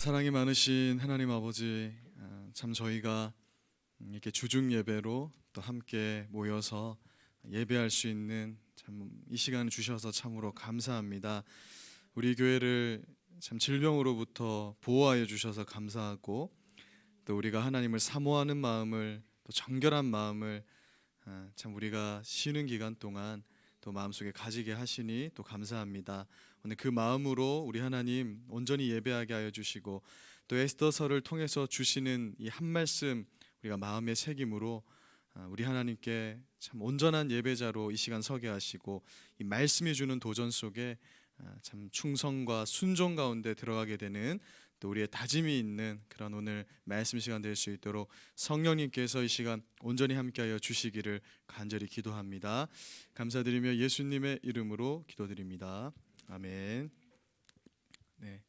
사랑이 많으신 하나님 아버지, 참 저희가 이렇게 주중 예배로 또 함께 모여서 예배할 수 있는 참 이 시간을 주셔서 참으로 감사합니다. 우리 교회를 참 질병으로부터 보호하여 주셔서 감사하고, 또 우리가 하나님을 사모하는 마음을, 또 정결한 마음을 참 우리가 쉬는 기간 동안 또 마음속에 가지게 하시니 또 감사합니다. 오늘 그 마음으로 우리 하나님 온전히 예배하게 하여 주시고, 또 에스더서를 통해서 주시는 이 한 말씀 우리가 마음의 새김으로 우리 하나님께 참 온전한 예배자로 이 시간 서게 하시고, 이 말씀이 주는 도전 속에 참 충성과 순종 가운데 들어가게 되는 또 우리의 다짐이 있는 그런 오늘 말씀 시간 될 수 있도록 성령님께서 이 시간 온전히 함께하여 주시기를 간절히 기도합니다. 감사드리며 예수님의 이름으로 기도드립니다. 아멘. 네.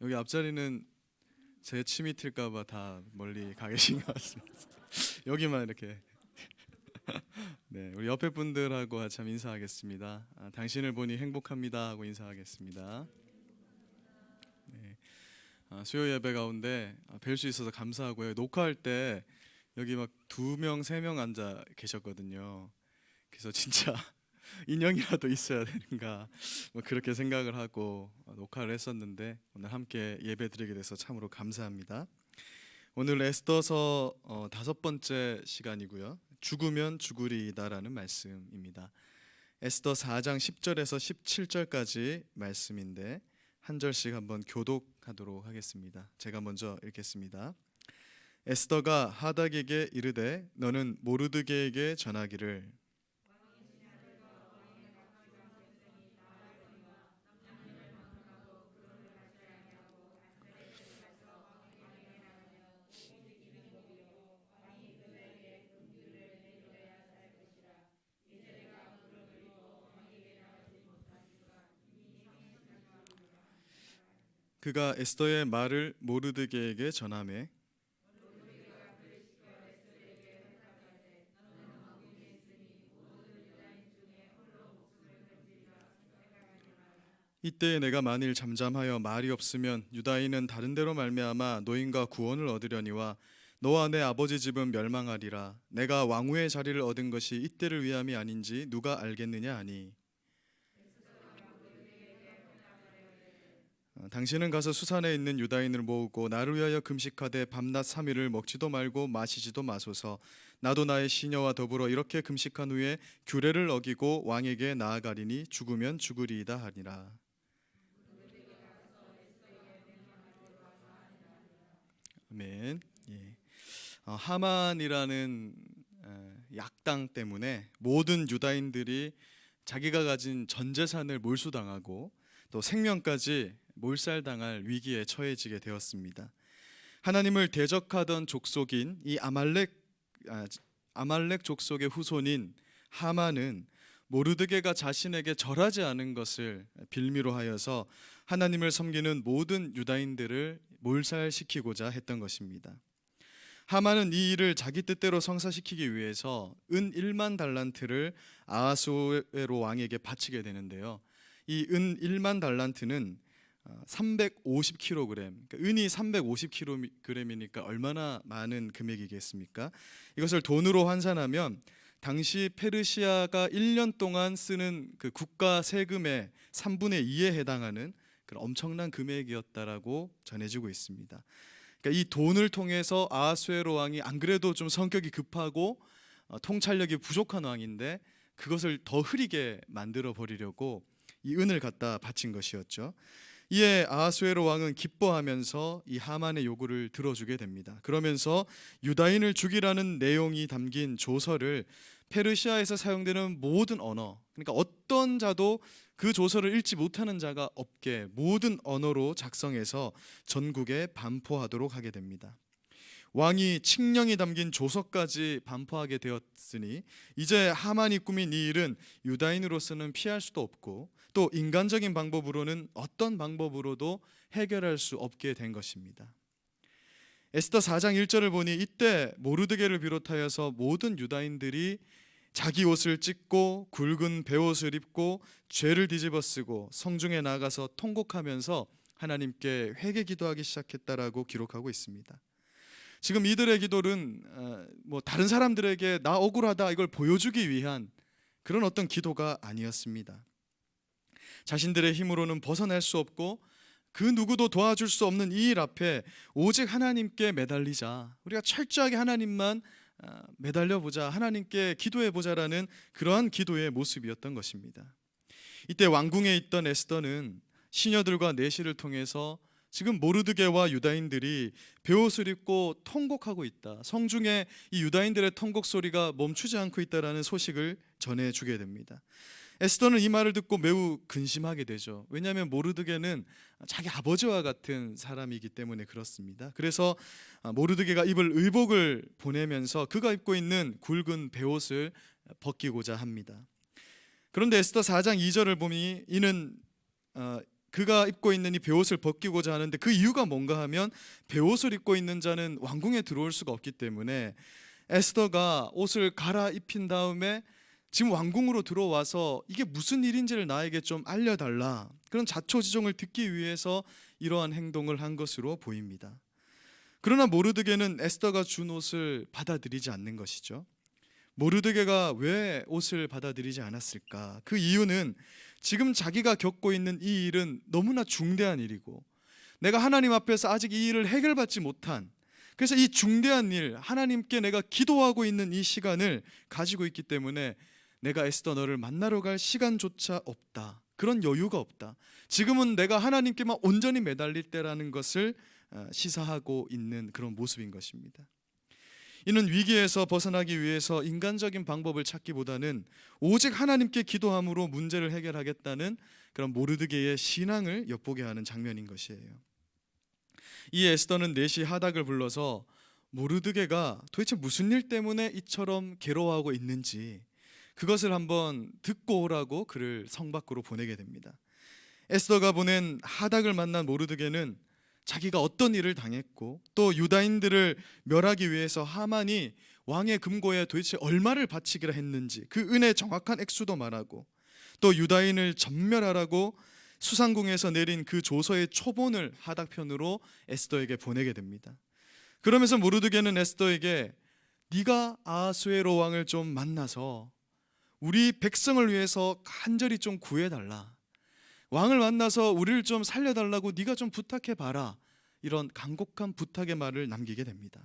여기 앞자리는 제 침이 튈까봐 다 멀리 가 계신 것 같습니다. 여기만 이렇게. 네, 우리 옆에 분들하고 참 인사하겠습니다. 당신을 보니 행복합니다 하고 인사하겠습니다. 네. 수요 예배 가운데 뵐 수 있어서 감사하고요. 녹화할 때 여기 막 2명, 3명 앉아 계셨거든요. 그래서 진짜 인형이라도 있어야 되는가 뭐 그렇게 생각을 하고 녹화를 했었는데, 오늘 함께 예배 드리게 돼서 참으로 감사합니다. 오늘 에스더서 5번째 시간이고요. 죽으면 죽으리이다라는 말씀입니다. 에스더 4장 10절에서 17절까지 말씀인데 한 절씩 한번 교독하도록 하겠습니다. 제가 먼저 읽겠습니다. 에스더가 하닥에게 이르되 너는 모르드게에게 전하기를 그가 에스더의 말을 모르드게에게 전하매 이때에 내가 만일 잠잠하여 말이 없으면 유다인은 다른 데로 말미암아 노임과 구원을 얻으려니와 너와 내 아버지 집은 멸망하리라. 내가 왕후의 자리를 얻은 것이 이때를 위함이 아닌지 누가 알겠느냐 하니 당신은 가서 수산에 있는 유다인을 모으고 나를 위하여 금식하되 밤낮 3일을 먹지도 말고 마시지도 마소서. 나도 나의 시녀와 더불어 이렇게 금식한 후에 규례를 어기고 왕에게 나아가리니 죽으면 죽으리이다 하니라. 아멘. 예. 하만이라는 약당 때문에 모든 유다인들이 자기가 가진 전 재산을 몰수당하고 또 생명까지 몰살당할 위기에 처해지게 되었습니다. 하나님을 대적하던 족속인 이 아말렉 족속의 후손인 하만은 모르드게가 자신에게 절하지 않은 것을 빌미로 하여서 하나님을 섬기는 모든 유다인들을 몰살시키고자 했던 것입니다. 하만은 이 일을 자기 뜻대로 성사시키기 위해서 은 1만 달란트를 아하수에로 왕에게 바치게 되는데요. 이 은 1만 달란트는 350kg, 그러니까 은이 350kg이니까 얼마나 많은 금액이겠습니까? 이것을 돈으로 환산하면 당시 페르시아가 1년 동안 쓰는 그 국가 세금의 3분의 2에 해당하는 그런 엄청난 금액이었다라고 전해지고 있습니다. 그러니까 이 돈을 통해서 아하수에로 왕이 안 그래도 좀 성격이 급하고 통찰력이 부족한 왕인데 그것을 더 흐리게 만들어 버리려고 이 은을 갖다 바친 것이었죠. 이에 아하수에로 왕은 기뻐하면서 이 하만의 요구를 들어주게 됩니다. 그러면서 유다인을 죽이라는 내용이 담긴 조서를 페르시아에서 사용되는 모든 언어, 그러니까 어떤 자도 그 조서를 읽지 못하는 자가 없게 모든 언어로 작성해서 전국에 반포하도록 하게 됩니다. 왕이 칙령이 담긴 조서까지 반포하게 되었으니 이제 하만이 꾸민 이 일은 유다인으로서는 피할 수도 없고 또 인간적인 방법으로는 어떤 방법으로도 해결할 수 없게 된 것입니다. 에스더 4장 1절을 보니 이때 모르드게를 비롯하여서 모든 유다인들이 자기 옷을 찢고 굵은 베옷을 입고 죄를 뒤집어 쓰고 성중에 나가서 통곡하면서 하나님께 회개 기도하기 시작했다라고 기록하고 있습니다. 지금 이들의 기도는 다른 사람들에게 나 억울하다 이걸 보여주기 위한 그런 어떤 기도가 아니었습니다. 자신들의 힘으로는 벗어날 수 없고 그 누구도 도와줄 수 없는 이 일 앞에 오직 하나님께 매달리자, 우리가 철저하게 하나님만 매달려 보자, 하나님께 기도해 보자라는 그러한 기도의 모습이었던 것입니다. 이때 왕궁에 있던 에스더는 시녀들과 내시를 통해서 지금 모르드게와 유다인들이 베옷을 입고 통곡하고 있다, 성중에 이 유다인들의 통곡 소리가 멈추지 않고 있다라는 소식을 전해주게 됩니다. 에스더는 이 말을 듣고 매우 근심하게 되죠. 왜냐하면 모르드게는 자기 아버지와 같은 사람이기 때문에 그렇습니다. 그래서 모르드게가 입을 의복을 보내면서 그가 입고 있는 굵은 베옷을 벗기고자 합니다. 그런데 에스더 4장 2절을 보니 이는 그가 입고 있는 이 베옷을 벗기고자 하는데 그 이유가 뭔가 하면 베옷을 입고 있는 자는 왕궁에 들어올 수가 없기 때문에 에스더가 옷을 갈아입힌 다음에 지금 왕궁으로 들어와서 이게 무슨 일인지를 나에게 좀 알려달라, 그런 자초지종을 듣기 위해서 이러한 행동을 한 것으로 보입니다. 그러나 모르드게는 에스더가 준 옷을 받아들이지 않는 것이죠. 모르드게가 왜 옷을 받아들이지 않았을까? 그 이유는 지금 자기가 겪고 있는 이 일은 너무나 중대한 일이고 내가 하나님 앞에서 아직 이 일을 해결받지 못한, 그래서 이 중대한 일, 하나님께 내가 기도하고 있는 이 시간을 가지고 있기 때문에 내가 에스더 너를 만나러 갈 시간조차 없다, 그런 여유가 없다, 지금은 내가 하나님께만 온전히 매달릴 때라는 것을 시사하고 있는 그런 모습인 것입니다. 이는 위기에서 벗어나기 위해서 인간적인 방법을 찾기보다는 오직 하나님께 기도함으로 문제를 해결하겠다는 그런 모르드게의 신앙을 엿보게 하는 장면인 것이에요. 이 에스더는 내시 하닥을 불러서 모르드게가 도대체 무슨 일 때문에 이처럼 괴로워하고 있는지 그것을 한번 듣고 오라고 그를 성 밖으로 보내게 됩니다. 에스더가 보낸 하닥을 만난 모르드게는 자기가 어떤 일을 당했고 또 유다인들을 멸하기 위해서 하만이 왕의 금고에 도대체 얼마를 바치기라 했는지 그 은혜의 정확한 액수도 말하고 또 유다인을 전멸하라고 수상궁에서 내린 그 조서의 초본을 하닥편으로 에스더에게 보내게 됩니다. 그러면서 모르드게는 에스더에게 네가 아하수에로 왕을 좀 만나서 우리 백성을 위해서 간절히 좀 구해달라, 왕을 만나서 우리를 좀 살려달라고 네가 좀 부탁해봐라, 이런 간곡한 부탁의 말을 남기게 됩니다.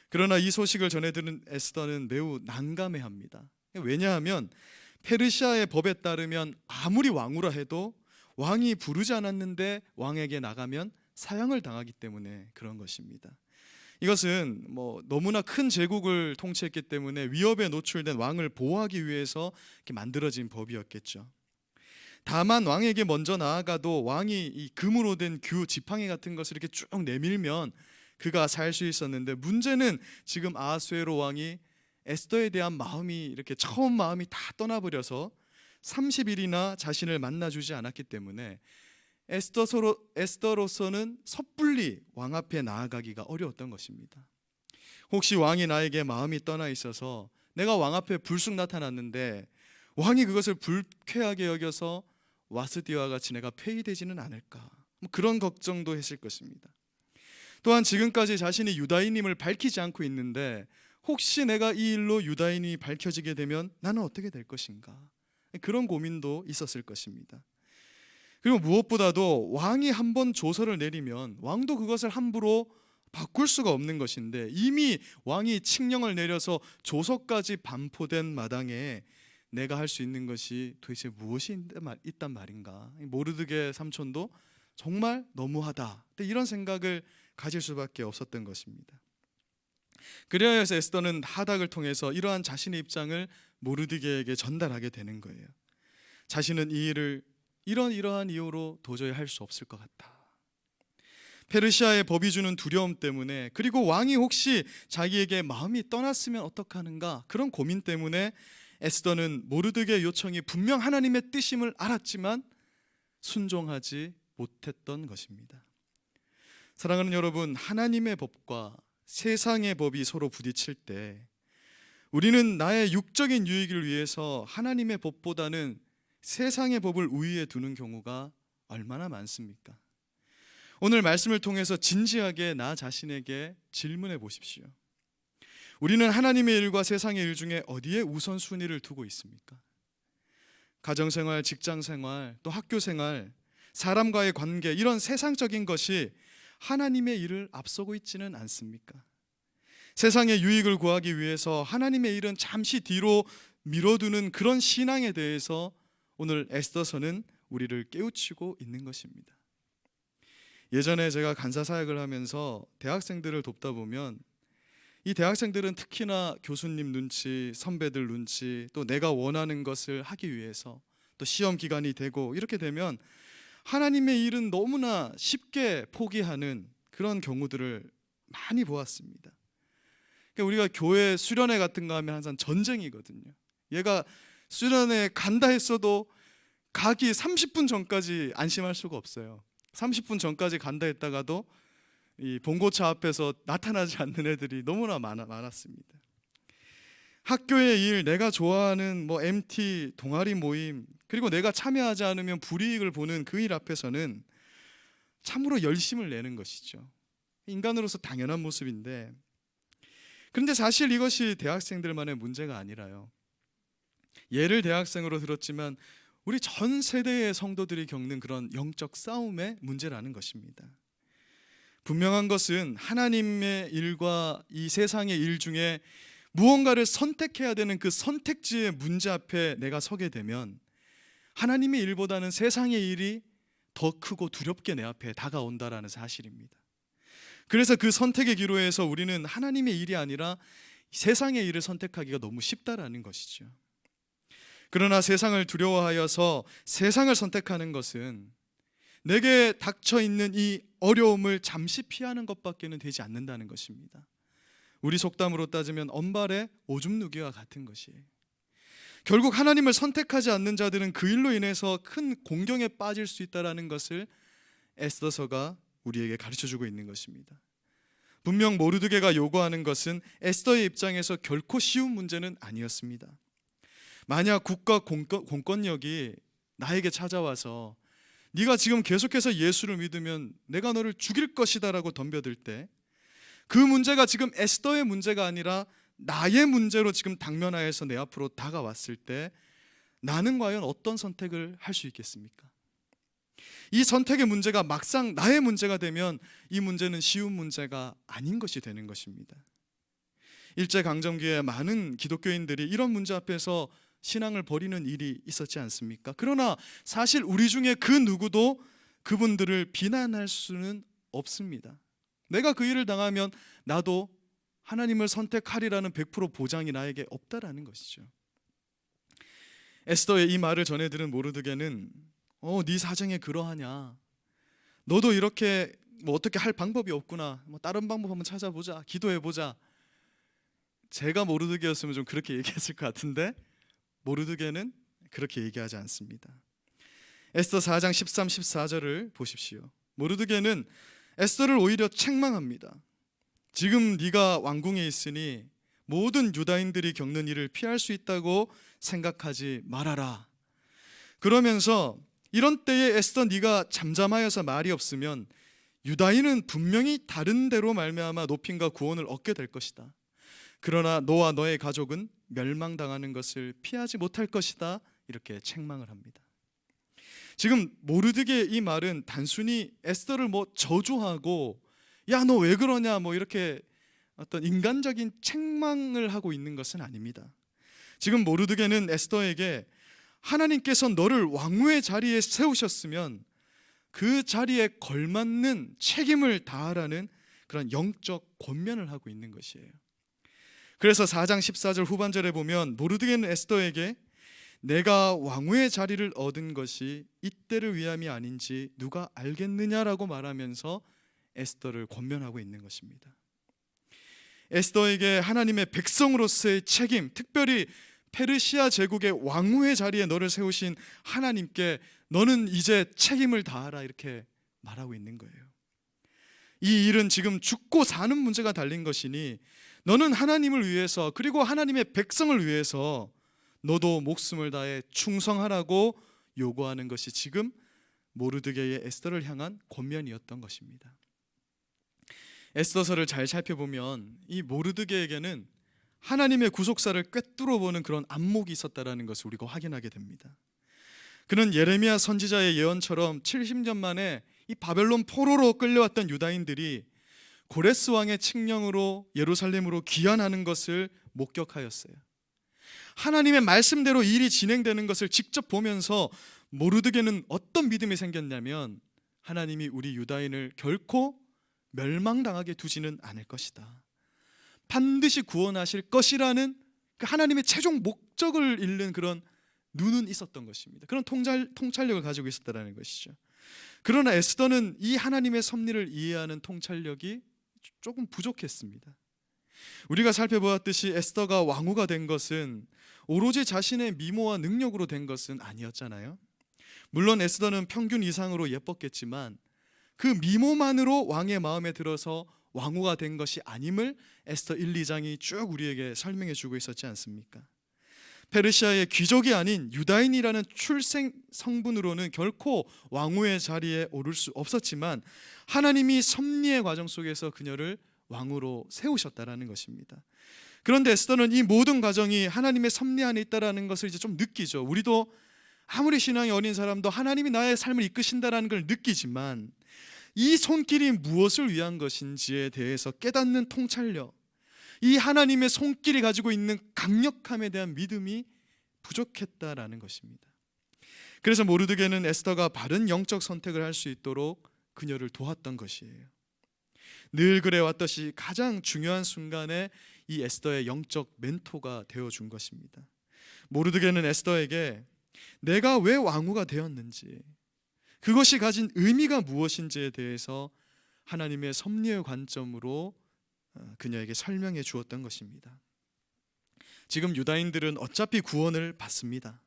그러나 이 소식을 전해 들은 에스더는 매우 난감해합니다. 왜냐하면 페르시아의 법에 따르면 아무리 왕후라 해도 왕이 부르지 않았는데 왕에게 나가면 사형을 당하기 때문에 그런 것입니다. 이것은 너무나 큰 제국을 통치했기 때문에 위협에 노출된 왕을 보호하기 위해서 이렇게 만들어진 법이었겠죠. 다만 왕에게 먼저 나아가도 왕이 이 금으로 된 규, 지팡이 같은 것을 이렇게 쭉 내밀면 그가 살 수 있었는데, 문제는 지금 아하수에로 왕이 에스더에 대한 마음이 이렇게 처음 마음이 다 떠나버려서 30일이나 자신을 만나주지 않았기 때문에 에스더로서는 섣불리 왕 앞에 나아가기가 어려웠던 것입니다. 혹시 왕이 나에게 마음이 떠나 있어서 내가 왕 앞에 불쑥 나타났는데 왕이 그것을 불쾌하게 여겨서 와스디와 같이 내가 폐위되지는 않을까, 그런 걱정도 했을 것입니다. 또한 지금까지 자신이 유다인임을 밝히지 않고 있는데 혹시 내가 이 일로 유다인이 밝혀지게 되면 나는 어떻게 될 것인가, 그런 고민도 있었을 것입니다. 그리고 무엇보다도 왕이 한번 조서를 내리면 왕도 그것을 함부로 바꿀 수가 없는 것인데 이미 왕이 칙령을 내려서 조서까지 반포된 마당에 내가 할 수 있는 것이 도대체 무엇이 있단 말인가. 모르드게 삼촌도 정말 너무하다, 이런 생각을 가질 수밖에 없었던 것입니다. 그래야 해서 에스더는 하닥을 통해서 이러한 자신의 입장을 모르드게에게 전달하게 되는 거예요. 자신은 이 일을 이러한 이유로 도저히 할 수 없을 것 같다. 페르시아의 법이 주는 두려움 때문에, 그리고 왕이 혹시 자기에게 마음이 떠났으면 어떡하는가, 그런 고민 때문에 에스더는 모르드게의 요청이 분명 하나님의 뜻임을 알았지만 순종하지 못했던 것입니다. 사랑하는 여러분, 하나님의 법과 세상의 법이 서로 부딪힐 때 우리는 나의 육적인 유익을 위해서 하나님의 법보다는 세상의 법을 우위에 두는 경우가 얼마나 많습니까? 오늘 말씀을 통해서 진지하게 나 자신에게 질문해 보십시오. 우리는 하나님의 일과 세상의 일 중에 어디에 우선순위를 두고 있습니까? 가정생활, 직장생활, 또 학교생활, 사람과의 관계, 이런 세상적인 것이 하나님의 일을 앞서고 있지는 않습니까? 세상의 유익을 구하기 위해서 하나님의 일은 잠시 뒤로 미뤄두는 그런 신앙에 대해서 오늘 에스더서는 우리를 깨우치고 있는 것입니다. 예전에 제가 간사 사역을 하면서 대학생들을 돕다 보면 이 대학생들은 특히나 교수님 눈치, 선배들 눈치, 또 내가 원하는 것을 하기 위해서 또 시험 기간이 되고 이렇게 되면 하나님의 일은 너무나 쉽게 포기하는 그런 경우들을 많이 보았습니다. 그러니까 우리가 교회 수련회 같은 거 하면 항상 전쟁이거든요. 얘가 수련회 간다 했어도 가기 30분 전까지 안심할 수가 없어요. 30분 전까지 간다 했다가도 이 봉고차 앞에서 나타나지 않는 애들이 너무나 많았습니다. 학교의 일, 내가 좋아하는 MT, 동아리 모임, 그리고 내가 참여하지 않으면 불이익을 보는 그 일 앞에서는 참으로 열심을 내는 것이죠. 인간으로서 당연한 모습인데, 그런데 사실 이것이 대학생들만의 문제가 아니라요. 예를 대학생으로 들었지만 우리 전 세대의 성도들이 겪는 그런 영적 싸움의 문제라는 것입니다. 분명한 것은 하나님의 일과 이 세상의 일 중에 무언가를 선택해야 되는 그 선택지의 문제 앞에 내가 서게 되면 하나님의 일보다는 세상의 일이 더 크고 두렵게 내 앞에 다가온다라는 사실입니다. 그래서 그 선택의 기로에서 우리는 하나님의 일이 아니라 세상의 일을 선택하기가 너무 쉽다라는 것이죠. 그러나 세상을 두려워하여서 세상을 선택하는 것은 내게 닥쳐 있는 이 어려움을 잠시 피하는 것밖에는 되지 않는다는 것입니다. 우리 속담으로 따지면 언발의 오줌 누기와 같은 것이에요. 결국 하나님을 선택하지 않는 자들은 그 일로 인해서 큰 공경에 빠질 수 있다는 것을 에스더서가 우리에게 가르쳐주고 있는 것입니다. 분명 모르드게가 요구하는 것은 에스더의 입장에서 결코 쉬운 문제는 아니었습니다. 만약 국가 공권력이 나에게 찾아와서 네가 지금 계속해서 예수를 믿으면 내가 너를 죽일 것이다 라고 덤벼들 때 그 문제가 지금 에스더의 문제가 아니라 나의 문제로 지금 당면하여서 내 앞으로 다가왔을 때 나는 과연 어떤 선택을 할 수 있겠습니까? 이 선택의 문제가 막상 나의 문제가 되면 이 문제는 쉬운 문제가 아닌 것이 되는 것입니다. 일제강점기에 많은 기독교인들이 이런 문제 앞에서 신앙을 버리는 일이 있었지 않습니까? 그러나 사실 우리 중에 그 누구도 그분들을 비난할 수는 없습니다. 내가 그 일을 당하면 나도 하나님을 선택하리라는 100% 보장이 나에게 없다라는 것이죠. 에스더의 이 말을 전해 들은 모르드게는 네 사정에 그러하냐, 너도 이렇게 어떻게 할 방법이 없구나, 다른 방법 한번 찾아보자, 기도해보자. 제가 모르드게였으면 좀 그렇게 얘기했을 것 같은데 모르드게는 그렇게 얘기하지 않습니다. 에스더 4장 13, 14절을 보십시오. 모르드게는 에스더를 오히려 책망합니다. 지금 네가 왕궁에 있으니 모든 유다인들이 겪는 일을 피할 수 있다고 생각하지 말아라. 그러면서 이런 때에 에스더 네가 잠잠하여서 말이 없으면 유다인은 분명히 다른 데로 말미암아 높임과 구원을 얻게 될 것이다. 그러나 너와 너의 가족은 멸망당하는 것을 피하지 못할 것이다. 이렇게 책망을 합니다. 지금 모르드게의 이 말은 단순히 에스더를 저주하고 야 너 왜 그러냐 이렇게 어떤 인간적인 책망을 하고 있는 것은 아닙니다. 지금 모르드게는 에스더에게 하나님께서 너를 왕후의 자리에 세우셨으면 그 자리에 걸맞는 책임을 다하라는 그런 영적 권면을 하고 있는 것이에요. 그래서 4장 14절 후반절에 보면 모르드게는 에스더에게 내가 왕후의 자리를 얻은 것이 이때를 위함이 아닌지 누가 알겠느냐라고 말하면서 에스더를 권면하고 있는 것입니다. 에스더에게 하나님의 백성으로서의 책임, 특별히 페르시아 제국의 왕후의 자리에 너를 세우신 하나님께 너는 이제 책임을 다하라 이렇게 말하고 있는 거예요. 이 일은 지금 죽고 사는 문제가 달린 것이니 너는 하나님을 위해서 그리고 하나님의 백성을 위해서 너도 목숨을 다해 충성하라고 요구하는 것이 지금 모르드게의 에스더를 향한 권면이었던 것입니다. 에스더서를 잘 살펴보면 이 모르드게에게는 하나님의 구속사를 꿰뚫어 보는 그런 안목이 있었다라는 것을 우리가 확인하게 됩니다. 그는 예레미야 선지자의 예언처럼 70년 만에 이 바벨론 포로로 끌려왔던 유다인들이 고레스 왕의 칙령으로 예루살렘으로 귀환하는 것을 목격하였어요. 하나님의 말씀대로 일이 진행되는 것을 직접 보면서 모르드게는 어떤 믿음이 생겼냐면, 하나님이 우리 유다인을 결코 멸망당하게 두지는 않을 것이다, 반드시 구원하실 것이라는 그 하나님의 최종 목적을 잃는 그런 눈은 있었던 것입니다. 그런 통찰력을 가지고 있었다는 것이죠. 그러나 에스더는 이 하나님의 섭리를 이해하는 통찰력이 조금 부족했습니다. 우리가 살펴보았듯이 에스더가 왕후가 된 것은 오로지 자신의 미모와 능력으로 된 것은 아니었잖아요. 물론 에스더는 평균 이상으로 예뻤겠지만 그 미모만으로 왕의 마음에 들어서 왕후가 된 것이 아님을 에스더 1, 2장이 쭉 우리에게 설명해 주고 있었지 않습니까? 페르시아의 귀족이 아닌 유다인이라는 출생 성분으로는 결코 왕후의 자리에 오를 수 없었지만 하나님이 섭리의 과정 속에서 그녀를 왕후로 세우셨다라는 것입니다. 그런데 에스더는 이 모든 과정이 하나님의 섭리 안에 있다라는 것을 이제 좀 느끼죠. 우리도 아무리 신앙이 어린 사람도 하나님이 나의 삶을 이끄신다라는 걸 느끼지만 이 손길이 무엇을 위한 것인지에 대해서 깨닫는 통찰력, 이 하나님의 손길이 가지고 있는 강력함에 대한 믿음이 부족했다라는 것입니다. 그래서 모르드게는 에스더가 바른 영적 선택을 할 수 있도록 그녀를 도왔던 것이에요. 늘 그래왔듯이 가장 중요한 순간에 이 에스더의 영적 멘토가 되어준 것입니다. 모르드게는 에스더에게 내가 왜 왕후가 되었는지, 그것이 가진 의미가 무엇인지에 대해서 하나님의 섭리의 관점으로 그녀에게 설명해 주었던 것입니다. 지금 유다인들은 어차피 구원을 받습니다.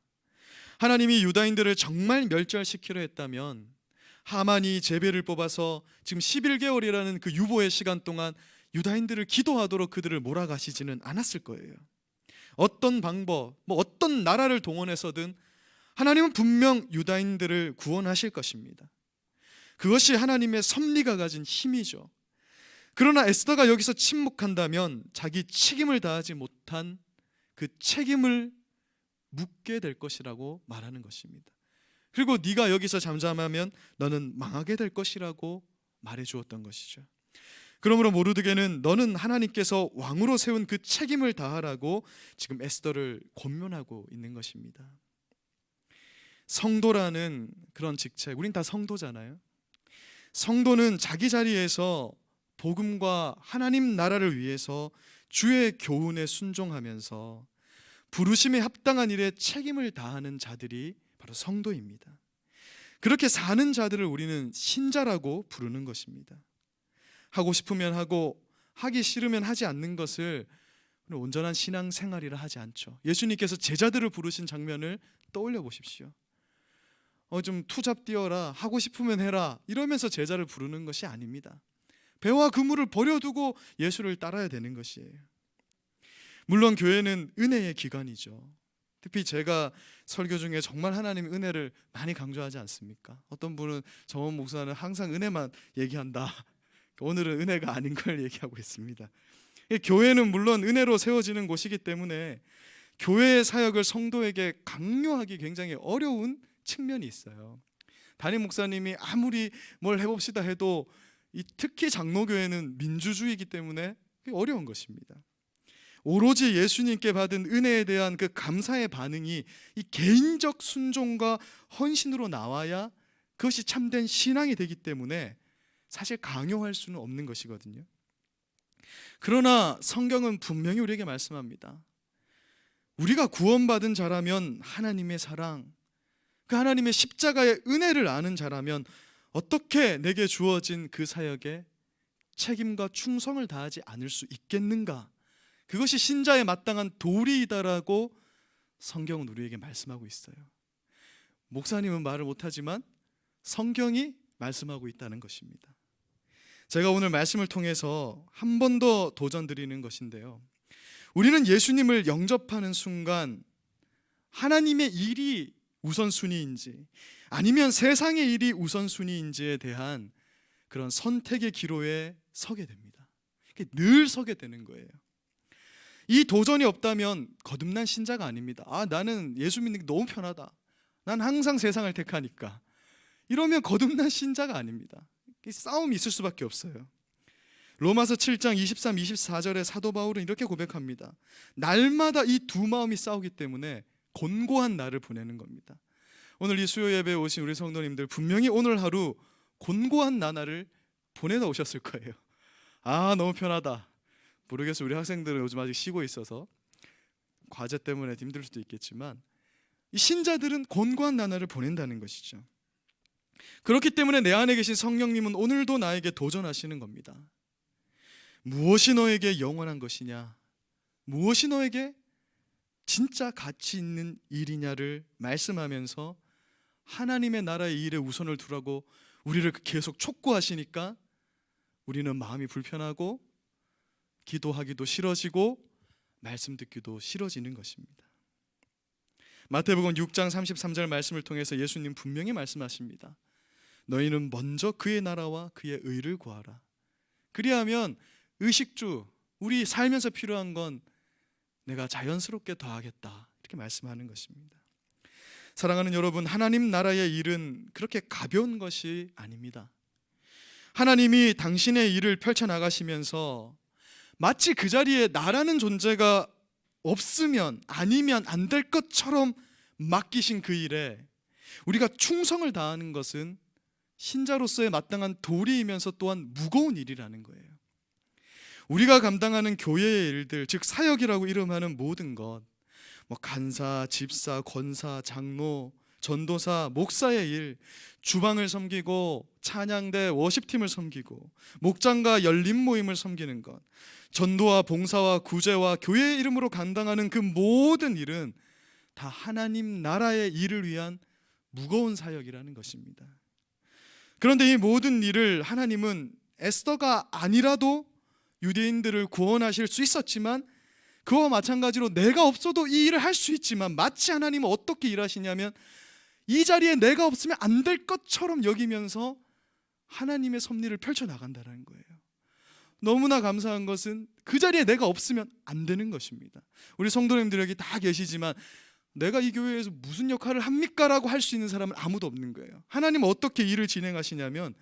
하나님이 유다인들을 정말 멸절시키려 했다면 하만이 제베를 뽑아서 지금 11개월이라는 그 유보의 시간 동안 유다인들을 기도하도록 그들을 몰아가시지는 않았을 거예요. 어떤 방법, 어떤 나라를 동원해서든 하나님은 분명 유다인들을 구원하실 것입니다. 그것이 하나님의 섭리가 가진 힘이죠. 그러나 에스더가 여기서 침묵한다면 자기 책임을 다하지 못한 그 책임을 묻게 될 것이라고 말하는 것입니다. 그리고 네가 여기서 잠잠하면 너는 망하게 될 것이라고 말해 주었던 것이죠. 그러므로 모르드게는 너는 하나님께서 왕으로 세운 그 책임을 다하라고 지금 에스더를 권면하고 있는 것입니다. 성도라는 그런 직책, 우린 다 성도잖아요. 성도는 자기 자리에서 복음과 하나님 나라를 위해서 주의 교훈에 순종하면서 부르심에 합당한 일에 책임을 다하는 자들이 바로 성도입니다. 그렇게 사는 자들을 우리는 신자라고 부르는 것입니다. 하고 싶으면 하고 하기 싫으면 하지 않는 것을 온전한 신앙생활이라 하지 않죠. 예수님께서 제자들을 부르신 장면을 떠올려 보십시오. 좀 투잡 뛰어라, 하고 싶으면 해라 이러면서 제자를 부르는 것이 아닙니다. 배와 그물을 버려두고 예수를 따라야 되는 것이에요. 물론 교회는 은혜의 기관이죠. 특히 제가 설교 중에 정말 하나님의 은혜를 많이 강조하지 않습니까? 어떤 분은 정원 목사는 항상 은혜만 얘기한다. 오늘은 은혜가 아닌 걸 얘기하고 있습니다. 교회는 물론 은혜로 세워지는 곳이기 때문에 교회의 사역을 성도에게 강요하기 굉장히 어려운 측면이 있어요. 담임 목사님이 아무리 뭘 해봅시다 해도 특히 장로교회는 민주주의이기 때문에 어려운 것입니다. 오로지 예수님께 받은 은혜에 대한 그 감사의 반응이 이 개인적 순종과 헌신으로 나와야 그것이 참된 신앙이 되기 때문에 사실 강요할 수는 없는 것이거든요. 그러나 성경은 분명히 우리에게 말씀합니다. 우리가 구원받은 자라면 하나님의 사랑, 그 하나님의 십자가의 은혜를 아는 자라면 어떻게 내게 주어진 그 사역에 책임과 충성을 다하지 않을 수 있겠는가? 그것이 신자의 마땅한 도리이다라고 성경은 우리에게 말씀하고 있어요. 목사님은 말을 못하지만 성경이 말씀하고 있다는 것입니다. 제가 오늘 말씀을 통해서 한 번 더 도전드리는 것인데요, 우리는 예수님을 영접하는 순간 하나님의 일이 우선순위인지 아니면 세상의 일이 우선순위인지에 대한 그런 선택의 기로에 서게 됩니다. 늘 서게 되는 거예요. 이 도전이 없다면 거듭난 신자가 아닙니다. 나는 예수 믿는 게 너무 편하다. 난 항상 세상을 택하니까. 이러면 거듭난 신자가 아닙니다. 싸움이 있을 수밖에 없어요. 로마서 7장 23, 24절에 사도 바울은 이렇게 고백합니다. 날마다 이 두 마음이 싸우기 때문에 곤고한 날을 보내는 겁니다. 오늘 이 수요 예배에 오신 우리 성도님들 분명히 오늘 하루 곤고한 나날을 보내다 오셨을 거예요. 너무 편하다. 모르겠어요. 우리 학생들은 요즘 아직 쉬고 있어서 과제 때문에 힘들 수도 있겠지만 이 신자들은 곤고한 나날을 보낸다는 것이죠. 그렇기 때문에 내 안에 계신 성령님은 오늘도 나에게 도전하시는 겁니다. 무엇이 너에게 영원한 것이냐? 무엇이 너에게 진짜 가치 있는 일이냐를 말씀하면서 하나님의 나라의 일에 우선을 두라고 우리를 계속 촉구하시니까 우리는 마음이 불편하고 기도하기도 싫어지고 말씀 듣기도 싫어지는 것입니다. 마태복음 6장 33절 말씀을 통해서 예수님 분명히 말씀하십니다. 너희는 먼저 그의 나라와 그의 의를 구하라. 그리하면 의식주, 우리 살면서 필요한 건 내가 자연스럽게 더하겠다. 이렇게 말씀하는 것입니다. 사랑하는 여러분, 하나님 나라의 일은 그렇게 가벼운 것이 아닙니다. 하나님이 당신의 일을 펼쳐나가시면서 마치 그 자리에 나라는 존재가 없으면 아니면 안 될 것처럼 맡기신 그 일에 우리가 충성을 다하는 것은 신자로서의 마땅한 도리이면서 또한 무거운 일이라는 거예요. 우리가 감당하는 교회의 일들, 즉 사역이라고 이름하는 모든 것, 간사, 집사, 권사, 장로, 전도사, 목사의 일, 주방을 섬기고 찬양대, 워십팀을 섬기고 목장과 열린 모임을 섬기는 것, 전도와 봉사와 구제와 교회의 이름으로 감당하는 그 모든 일은 다 하나님 나라의 일을 위한 무거운 사역이라는 것입니다. 그런데 이 모든 일을 하나님은 에스더가 아니라도 유대인들을 구원하실 수 있었지만 그와 마찬가지로 내가 없어도 이 일을 할 수 있지만 마치 하나님은 어떻게 일하시냐면 이 자리에 내가 없으면 안 될 것처럼 여기면서 하나님의 섭리를 펼쳐나간다는 거예요. 너무나 감사한 것은 그 자리에 내가 없으면 안 되는 것입니다. 우리 성도님들 여기 다 계시지만 내가 이 교회에서 무슨 역할을 합니까? 라고 할 수 있는 사람은 아무도 없는 거예요. 하나님은 어떻게 일을 진행하시냐면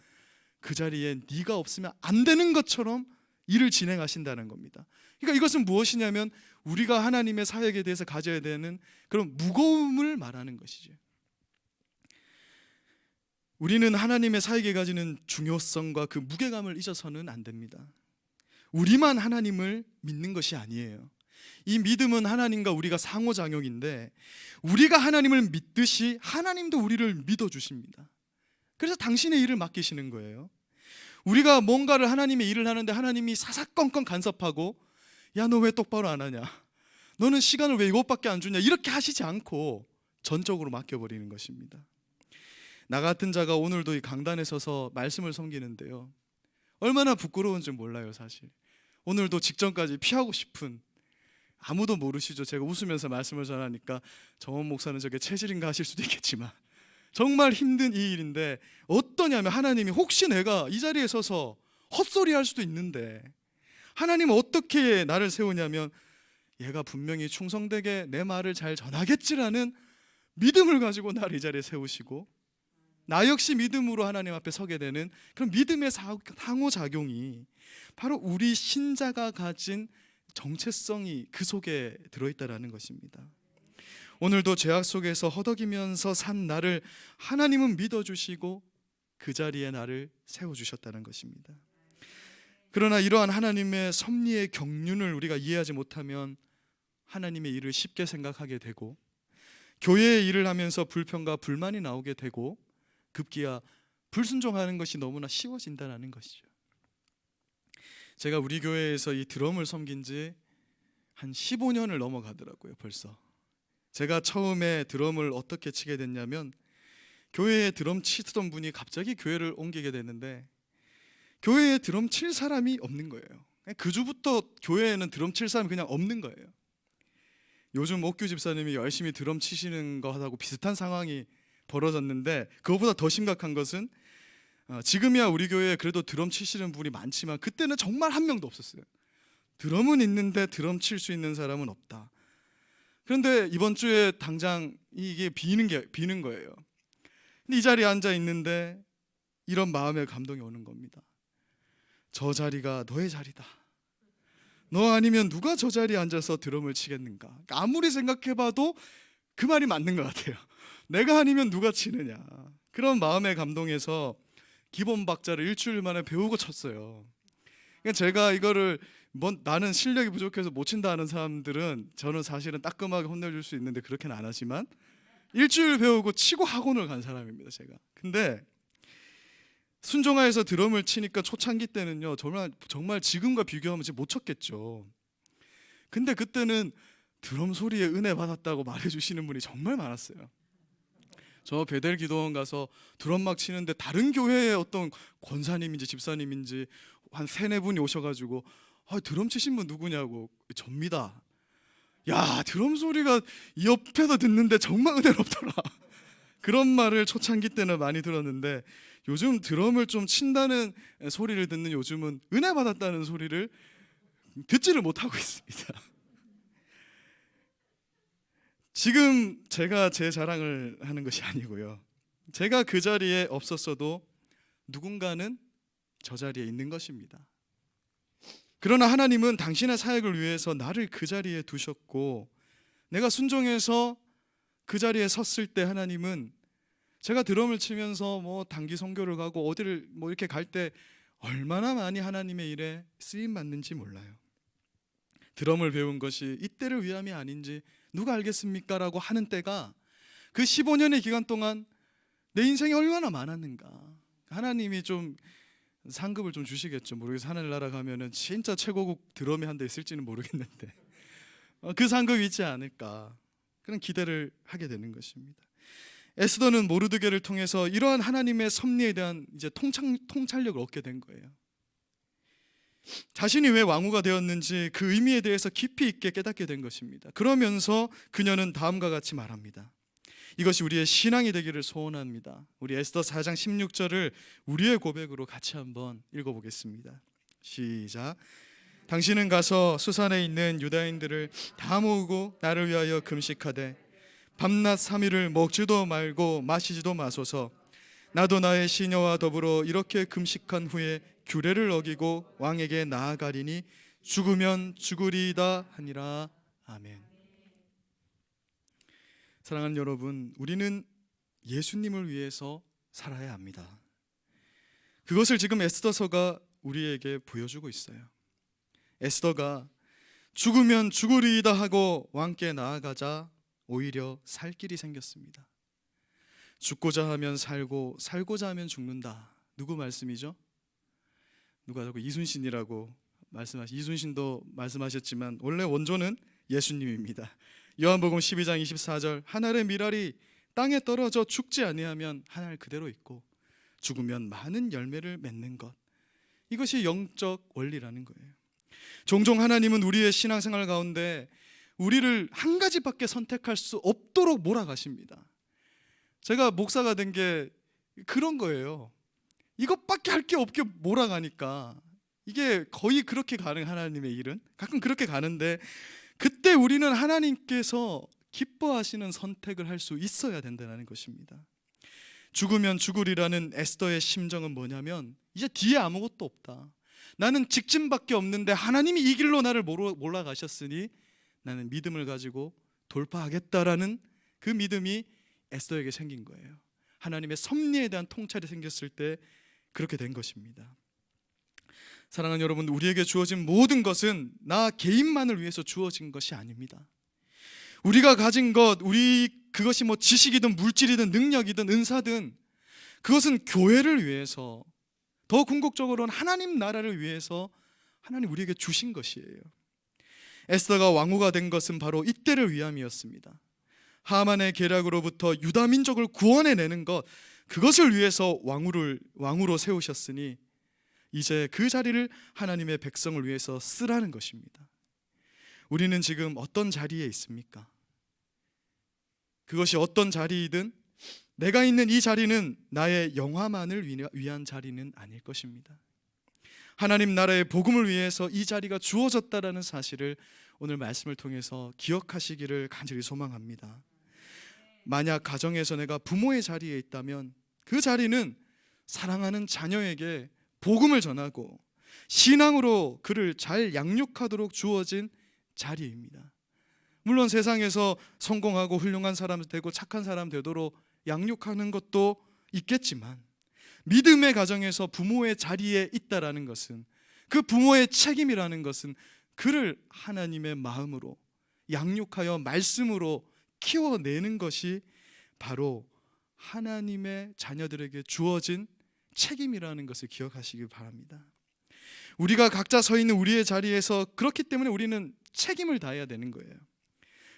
그 자리에 네가 없으면 안 되는 것처럼 일을 진행하신다는 겁니다. 그러니까 이것은 무엇이냐면 우리가 하나님의 사역에 대해서 가져야 되는 그런 무거움을 말하는 것이죠. 우리는 하나님의 사역에 가지는 중요성과 그 무게감을 잊어서는 안 됩니다. 우리만 하나님을 믿는 것이 아니에요. 이 믿음은 하나님과 우리가 상호작용인데 우리가 하나님을 믿듯이 하나님도 우리를 믿어주십니다. 그래서 당신의 일을 맡기시는 거예요. 우리가 뭔가를 하나님의 일을 하는데 하나님이 사사건건 간섭하고 야, 너 왜 똑바로 안 하냐? 너는 시간을 왜 이것밖에 안 주냐? 이렇게 하시지 않고 전적으로 맡겨버리는 것입니다. 나 같은 자가 오늘도 이 강단에 서서 말씀을 섬기는데요, 얼마나 부끄러운지 몰라요. 사실 오늘도 직전까지 피하고 싶은, 아무도 모르시죠. 제가 웃으면서 말씀을 전하니까 정원 목사는 저게 체질인가 하실 수도 있겠지만 정말 힘든 이 일인데 어떠냐면 하나님이 혹시 내가 이 자리에 서서 헛소리 할 수도 있는데 하나님은 어떻게 나를 세우냐면 얘가 분명히 충성되게 내 말을 잘 전하겠지라는 믿음을 가지고 나를 이 자리에 세우시고 나 역시 믿음으로 하나님 앞에 서게 되는 그런 믿음의 상호작용이 바로 우리 신자가 가진 정체성이 그 속에 들어있다라는 것입니다. 오늘도 죄악 속에서 허덕이면서 산 나를 하나님은 믿어주시고 그 자리에 나를 세워주셨다는 것입니다. 그러나 이러한 하나님의 섭리의 경륜을 우리가 이해하지 못하면 하나님의 일을 쉽게 생각하게 되고 교회의 일을 하면서 불평과 불만이 나오게 되고 급기야 불순종하는 것이 너무나 쉬워진다는 것이죠. 제가 우리 교회에서 이 드럼을 섬긴 지 한 15년을 넘어가더라고요. 벌써 제가 처음에 드럼을 어떻게 치게 됐냐면 교회에 드럼 치던 분이 갑자기 교회를 옮기게 됐는데 교회에 드럼 칠 사람이 없는 거예요. 그 주부터 교회에는 드럼 칠 사람이 그냥 없는 거예요. 요즘 옥규 집사님이 열심히 드럼 치시는 거하고 비슷한 상황이 벌어졌는데, 그거보다 더 심각한 것은 지금이야 우리 교회에 그래도 드럼 치시는 분이 많지만 그때는 정말 한 명도 없었어요. 드럼은 있는데 드럼 칠 수 있는 사람은 없다. 그런데 이번 주에 당장 이게 비는 거예요. 근데 이 자리에 앉아 있는데 이런 마음의 감동이 오는 겁니다. 저 자리가 너의 자리다. 너 아니면 누가 저 자리에 앉아서 드럼을 치겠는가? 그러니까 아무리 생각해봐도 그 말이 맞는 것 같아요. 내가 아니면 누가 치느냐. 그런 마음의 감동에서 기본 박자를 일주일 만에 배우고 쳤어요. 그러니까 제가 이거를 나는 실력이 부족해서 못 친다 하는 사람들은 저는 사실은 따끔하게 혼내줄 수 있는데 그렇게는 안 하지만 일주일 배우고 치고 학원을 간 사람입니다, 제가. 근데 순종하에서 드럼을 치니까 초창기 때는요, 정말 지금과 비교하면 못 쳤겠죠. 근데 그때는 드럼 소리에 은혜 받았다고 말해주시는 분이 정말 많았어요. 저 베델 기도원 가서 드럼 막 치는데 다른 교회의 어떤 권사님인지 집사님인지 한 3-4분이 오셔가지고 드럼 치신 분 누구냐고. 접니다. 야, 드럼 소리가 이 옆에서 듣는데 정말 은혜롭더라. 그런 말을 초창기 때는 많이 들었는데 요즘 드럼을 좀 친다는 소리를 듣는 요즘은 은혜 받았다는 소리를 듣지를 못하고 있습니다. 지금 제가 제 자랑을 하는 것이 아니고요, 제가 그 자리에 없었어도 누군가는 저 자리에 있는 것입니다. 그러나 하나님은 당신의 사역을 위해서 나를 그 자리에 두셨고, 내가 순종해서 그 자리에 섰을 때 하나님은 제가 드럼을 치면서 단기 선교를 가고 어디를 이렇게 갈 때 얼마나 많이 하나님의 일에 쓰임 받는지 몰라요. 드럼을 배운 것이 이때를 위함이 아닌지 누가 알겠습니까? 라고 하는 때가 그 15년의 기간 동안 내 인생이 얼마나 많았는가. 하나님이 좀 상급을 좀 주시겠죠. 모르겠어요. 하늘나라 가면은 진짜 최고급 드럼이 한 대 있을지는 모르겠는데 그 상급이 있지 않을까, 그런 기대를 하게 되는 것입니다. 에스더는 모르드게를 통해서 이러한 하나님의 섭리에 대한 이제 통찰력을 얻게 된 거예요. 자신이 왜 왕후가 되었는지 그 의미에 대해서 깊이 있게 깨닫게 된 것입니다. 그러면서 그녀는 다음과 같이 말합니다. 이것이 우리의 신앙이 되기를 소원합니다. 우리 에스더 4장 16절을 우리의 고백으로 같이 한번 읽어보겠습니다. 시작. 당신은 가서 수산에 있는 유다인들을 다 모으고 나를 위하여 금식하되 밤낮 3일을 먹지도 말고 마시지도 마소서. 나도 나의 시녀와 더불어 이렇게 금식한 후에 규례를 어기고 왕에게 나아가리니 죽으면 죽으리이다 하니라. 아멘. 사랑하는 여러분, 우리는 예수님을 위해서 살아야 합니다. 그것을 지금 에스더서가 우리에게 보여주고 있어요. 에스더가 죽으면 죽으리이다 하고 왕께 나아가자 오히려 살 길이 생겼습니다. 죽고자 하면 살고 살고자 하면 죽는다. 누구 말씀이죠? 누가 자꾸 이순신이라고 이순신도 말씀하셨지만 원래 원조는 예수님입니다. 요한복음 12장 24절, 한 알의 밀알이 땅에 떨어져 죽지 아니하면 한 알 그대로 있고 죽으면 많은 열매를 맺는 것, 이것이 영적 원리라는 거예요. 종종 하나님은 우리의 신앙생활 가운데 우리를 한 가지밖에 선택할 수 없도록 몰아가십니다. 제가 목사가 된 게 그런 거예요. 이것밖에 할 게 없게 몰아가니까 이게 거의 그렇게 가는, 하나님의 일은 가끔 그렇게 가는데 그때 우리는 하나님께서 기뻐하시는 선택을 할 수 있어야 된다는 것입니다. 죽으면 죽으리라는 에스더의 심정은 뭐냐면 이제 뒤에 아무것도 없다. 나는 직진밖에 없는데 하나님이 이 길로 나를 몰아가셨으니 나는 믿음을 가지고 돌파하겠다라는 그 믿음이 에스더에게 생긴 거예요. 하나님의 섭리에 대한 통찰이 생겼을 때 그렇게 된 것입니다. 사랑하는 여러분, 우리에게 주어진 모든 것은 나 개인만을 위해서 주어진 것이 아닙니다. 우리가 가진 것, 그것이 지식이든 물질이든 능력이든 은사든 그것은 교회를 위해서, 더 궁극적으로는 하나님 나라를 위해서 하나님 우리에게 주신 것이에요. 에스더가 왕후가 된 것은 바로 이때를 위함이었습니다. 하만의 계략으로부터 유다 민족을 구원해내는 것, 그것을 위해서 왕으로 세우셨으니 이제 그 자리를 하나님의 백성을 위해서 쓰라는 것입니다. 우리는 지금 어떤 자리에 있습니까? 그것이 어떤 자리이든 내가 있는 이 자리는 나의 영화만을 위한 자리는 아닐 것입니다. 하나님 나라의 복음을 위해서 이 자리가 주어졌다라는 사실을 오늘 말씀을 통해서 기억하시기를 간절히 소망합니다. 만약 가정에서 내가 부모의 자리에 있다면 그 자리는 사랑하는 자녀에게 복음을 전하고 신앙으로 그를 잘 양육하도록 주어진 자리입니다. 물론 세상에서 성공하고 훌륭한 사람 되고 착한 사람 되도록 양육하는 것도 있겠지만 믿음의 가정에서 부모의 자리에 있다라는 것은, 그 부모의 책임이라는 것은 그를 하나님의 마음으로 양육하여 말씀으로 키워내는 것이 바로 하나님의 자녀들에게 주어진 책임이라는 것을 기억하시길 바랍니다. 우리가 각자 서 있는 우리의 자리에서 그렇기 때문에 우리는 책임을 다해야 되는 거예요.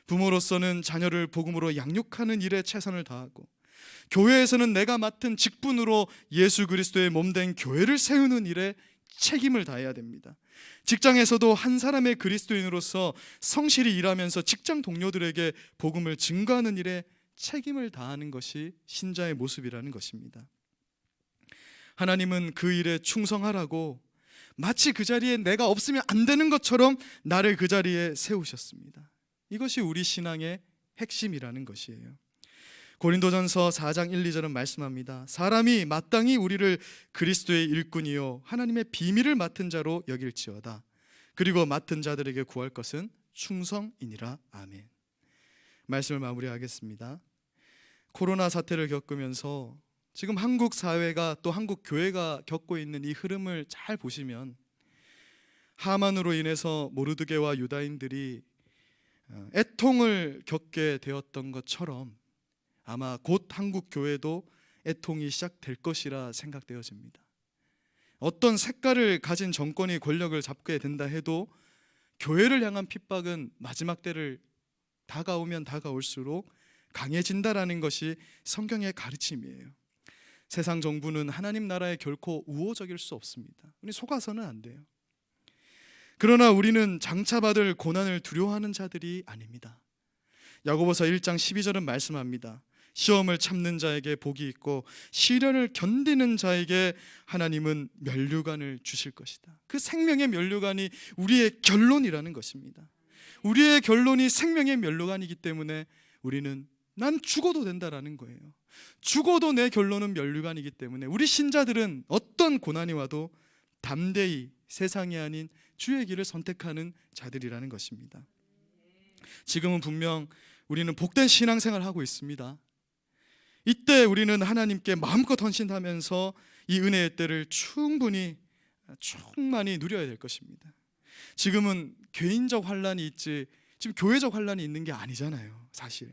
부모로서는 자녀를 복음으로 양육하는 일에 최선을 다하고, 교회에서는 내가 맡은 직분으로 예수 그리스도의 몸된 교회를 세우는 일에 책임을 다해야 됩니다. 직장에서도 한 사람의 그리스도인으로서 성실히 일하면서 직장 동료들에게 복음을 증거하는 일에 책임을 다하는 것이 신자의 모습이라는 것입니다. 하나님은 그 일에 충성하라고 마치 그 자리에 내가 없으면 안 되는 것처럼 나를 그 자리에 세우셨습니다. 이것이 우리 신앙의 핵심이라는 것이에요. 고린도전서 4장 1, 2절은 말씀합니다. 사람이 마땅히 우리를 그리스도의 일꾼이요 하나님의 비밀을 맡은 자로 여길지어다. 그리고 맡은 자들에게 구할 것은 충성이니라. 아멘. 말씀을 마무리하겠습니다. 코로나 사태를 겪으면서 지금 한국 사회가 또 한국 교회가 겪고 있는 이 흐름을 잘 보시면 하만으로 인해서 모르드게와 유다인들이 애통을 겪게 되었던 것처럼 아마 곧 한국 교회도 애통이 시작될 것이라 생각되어집니다. 어떤 색깔을 가진 정권이 권력을 잡게 된다 해도 교회를 향한 핍박은 마지막 때를 다가오면 다가올수록 강해진다라는 것이 성경의 가르침이에요. 세상 정부는 하나님 나라에 결코 우호적일 수 없습니다. 우리 속아서는 안 돼요. 그러나 우리는 장차받을 고난을 두려워하는 자들이 아닙니다. 야고보서 1장 12절은 말씀합니다. 시험을 참는 자에게 복이 있고 시련을 견디는 자에게 하나님은 면류관을 주실 것이다. 그 생명의 면류관이 우리의 결론이라는 것입니다. 우리의 결론이 생명의 면류관이기 때문에 우리는 난 죽어도 된다라는 거예요. 죽어도 내 결론은 면류관이기 때문에 우리 신자들은 어떤 고난이 와도 담대히 세상이 아닌 주의 길을 선택하는 자들이라는 것입니다. 지금은 분명 우리는 복된 신앙생활을 하고 있습니다. 이때 우리는 하나님께 마음껏 헌신하면서 이 은혜의 때를 충만히 누려야 될 것입니다. 지금은 개인적 환난이 있지 지금 교회적 환난이 있는 게 아니잖아요. 사실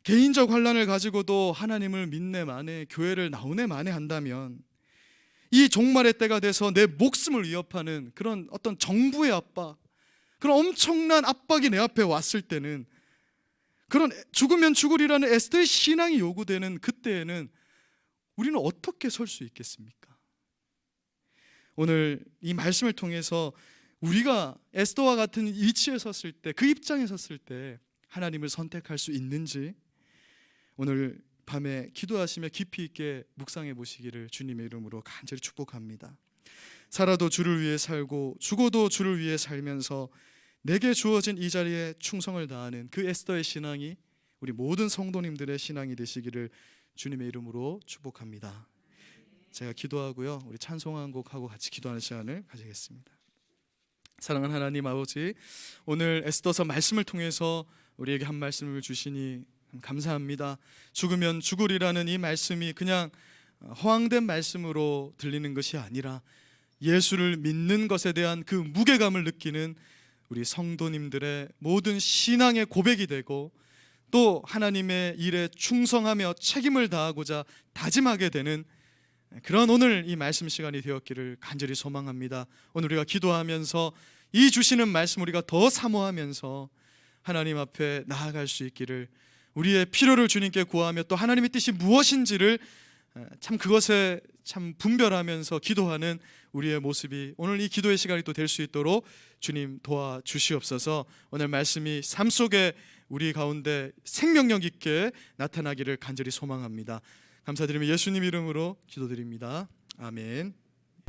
개인적 환난을 가지고도 하나님을 믿네 마네, 교회를 나오네 마네 한다면 이 종말의 때가 돼서 내 목숨을 위협하는 그런 어떤 정부의 압박, 그런 엄청난 압박이 내 앞에 왔을 때는, 그런 죽으면 죽으리라는 에스더의 신앙이 요구되는 그때에는 우리는 어떻게 설 수 있겠습니까? 오늘 이 말씀을 통해서 우리가 에스더와 같은 위치에 섰을 때, 그 입장에 섰을 때 하나님을 선택할 수 있는지 오늘 밤에 기도하시며 깊이 있게 묵상해 보시기를 주님의 이름으로 간절히 축복합니다. 살아도 주를 위해 살고 죽어도 주를 위해 살면서 내게 주어진 이 자리에 충성을 다하는 그 에스더의 신앙이 우리 모든 성도님들의 신앙이 되시기를 주님의 이름으로 축복합니다. 제가 기도하고요, 우리 찬송 한 곡하고 같이 기도하는 시간을 가지겠습니다. 사랑하는 하나님 아버지, 오늘 에스더서 말씀을 통해서 우리에게 한 말씀을 주시니 감사합니다. 죽으면 죽으리라는 이 말씀이 그냥 허황된 말씀으로 들리는 것이 아니라 예수를 믿는 것에 대한 그 무게감을 느끼는 우리 성도님들의 모든 신앙의 고백이 되고, 또 하나님의 일에 충성하며 책임을 다하고자 다짐하게 되는 그런 오늘 이 말씀 시간이 되었기를 간절히 소망합니다. 오늘 우리가 기도하면서 이 주시는 말씀 우리가 더 사모하면서 하나님 앞에 나아갈 수 있기를, 우리의 필요를 주님께 구하며 또 하나님의 뜻이 무엇인지를 참 그것에 참 분별하면서 기도하는 우리의 모습이 오늘 이 기도의 시간이 또 될 수 있도록 주님 도와주시옵소서. 오늘 말씀이 삶 속에 우리 가운데 생명력 있게 나타나기를 간절히 소망합니다. 감사드리며 예수님 이름으로 기도드립니다. 아멘.